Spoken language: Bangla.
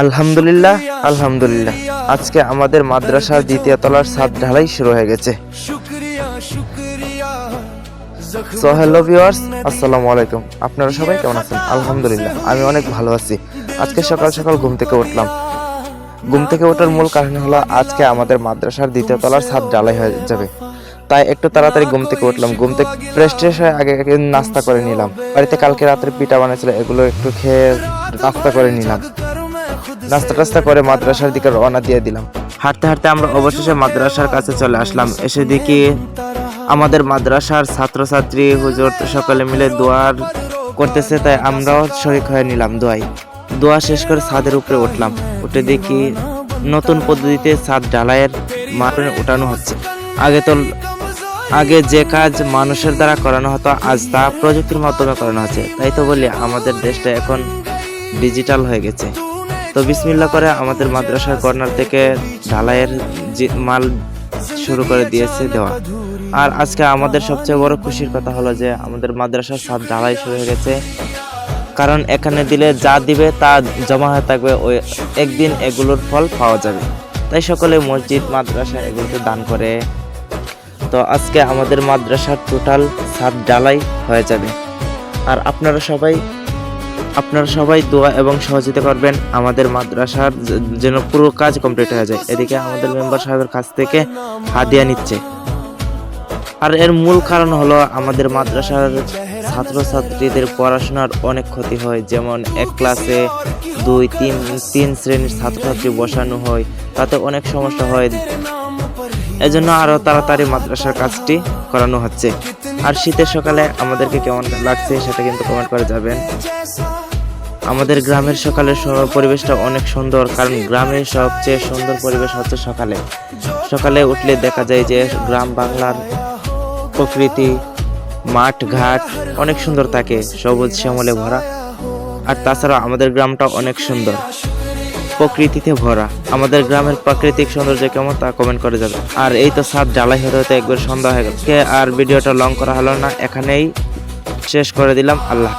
আলহামদুলিল্লাহ আলহামদুলিল্লাহ আজকে আমাদের মাদ্রাসার দ্বিতীয় তলার ছাদ ঢালাই শুরু হয়ে গেছে। সো হ্যালো ভিউয়ার্স, আসসালামু আলাইকুম। আপনারা সবাই কেমন আছেন? আলহামদুলিল্লাহ আমি অনেক ভালো আছি। আজকে সকাল সকাল ঘুম থেকে উঠলাম। ঘুম থেকে ওঠার মূল কারণ হলো আজকে আমাদের মাদ্রাসার দ্বিতীয় তলার ছাদ ঢালাই হয়ে যাবে, তাই একটু তাড়াতাড়ি ঘুম থেকে উঠলাম। ঘুম থেকে ফ্রেশ ট্রেশ হয়ে আগে নাস্তা করে নিলাম। বাড়িতে কালকে রাত্রে পিঠা বানিয়েছিল, এগুলো একটু খেয়ে নাস্তা করে নিলাম। নাস্তা টাস্তা করে মাদ্রাসার দিকে রওনা দিয়ে দিলাম। হাঁটতে হাঁটতে আমরা অবশেষে মাদ্রাসার কাছে চলে আসলাম। এসে দেখি আমাদের মাদ্রাসার ছাত্রছাত্রী হুজুর সকলে মিলে দোয়া করতেছে, তাই আমরাও শরীক হয়ে নিলাম দোয়ায়। দোয়া শেষ করে ছাদের উপরে উঠলাম। উঠে দেখি নতুন পদ্ধতিতে ছাদ ঢালাইয়ের মাটি উঠানো হচ্ছে। আগে যে কাজ মানুষের দ্বারা করানো হতো, আজ তা প্রযুক্তির মাধ্যমে করানো হচ্ছে। তাই তো বলি আমাদের দেশটা এখন ডিজিটাল হয়ে গেছে। তো বিসমিল্লাহ করে আমাদের মাদ্রাসার কর্নার থেকে ঢালাইয়ের মাল শুরু করে দিয়েছে দেওয়া। আর আজকে আমাদের সবচেয়ে বড় খুশির কথা হলো যে আমাদের মাদ্রাসার ছাদ ঢালাই শুরু হয়ে গেছে। কারণ এখানে দিলে যা দিবে তা জমা হয়ে থাকবে, ওই একদিন এগুলোর ফল পাওয়া যাবে। তাই সকলে মসজিদ মাদ্রাসা এগুলোতে দান করে। তো আজকে আমাদের মাদ্রাসার টোটাল ছাদ ঢালাই হয়ে যাবে। আর আপনারা সবাই দোয়া এবং সহযোগিতা করবেন আমাদের মাদ্রাসার যেন পুরো কাজ কমপ্লিট হয়ে যায়। এদিকে আমাদের মেম্বার সাহেবের কাছ থেকে হাদিয়া নিচ্ছে। আর এর মূল কারণ হলো আমাদের মাদ্রাসার ছাত্রছাত্রীদের পড়াশোনার অনেক ক্ষতি হয়। যেমন এক ক্লাসে 2-3 শ্রেণীর ছাত্রছাত্রী বসানো হয়, তাতে অনেক সমস্যা হয়। এজন্য আরো তাড়াতাড়ি মাদ্রাসার কাজটি করানো হচ্ছে। আর শীতের সকালে আমাদেরকে কেমন লাগছে সেটা কিন্তু কমেন্ট করে যাবেন। আমাদের গ্রামের সকালের পরিবেশটা অনেক সুন্দর, কারণ গ্রামের সবচেয়ে সুন্দর পরিবেশ হচ্ছে সকালে উঠলে দেখা যায় যে গ্রাম বাংলার প্রকৃতি, মাঠ ঘাট অনেক সুন্দর থাকে, সবুজ শ্যামলে ভরা। আর তাছাড়া আমাদের গ্রামটা অনেক সুন্দর, প্রকৃতিতে ভরা। আমাদের গ্রামের প্রাকৃতিক সৌন্দর্য কেমন তা কমেন্ট করে যাবে। আর এই তো ছাদ ঢালাই হতে হতে একবার সন্ধ্যা হয়ে গেল। আর ভিডিওটা লং করা হলো না, এখানেই শেষ করে দিলাম। আল্লাহ।